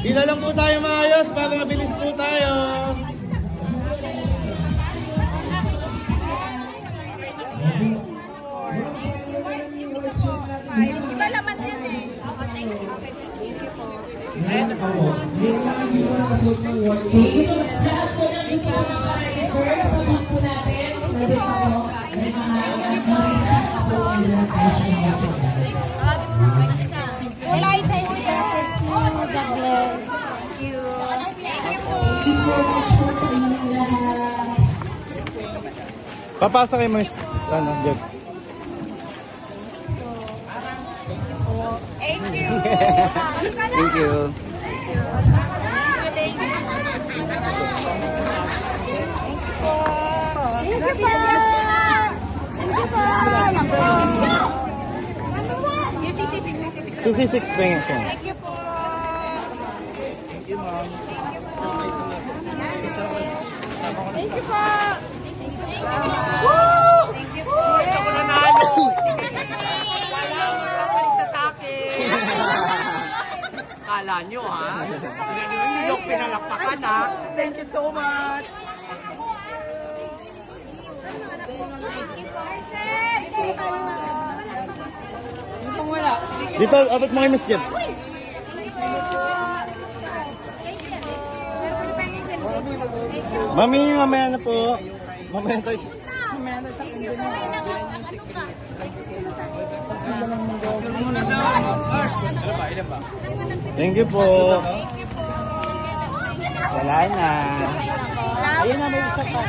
Pila lang po tayo maayos para mabilis po tayo. Iba laman yan eh. Thank you po. Ayan ako. Hindi mo nakasuot ng watch. Sige, so lahat po ng gusto ko ng para-reserve sa bag po natin. Pwede pa po. May mga marisan pa po ang ilang cash ng merchandise. Kulay sa iyo. God bless. Thank you. Thank you po. Thank you so much po sa inyong lahat. Papasa kayo mga Jebs. Thank you. Thank you. Thank you po. Thank you po. Susi 6 pesos. Thank you po. Thank you, ma'am. Thank you po. Thank you po. Ako nanalo! Palisa sa akin! Kala nyo ha? Hindi yung pinalakpakan ha? Thank you so much! Dito, abot mo kay Miss Jebs. Mami, mamaya na po. Mamaya tayo. Thank you po. Wala na. Ayun na, may isa pa.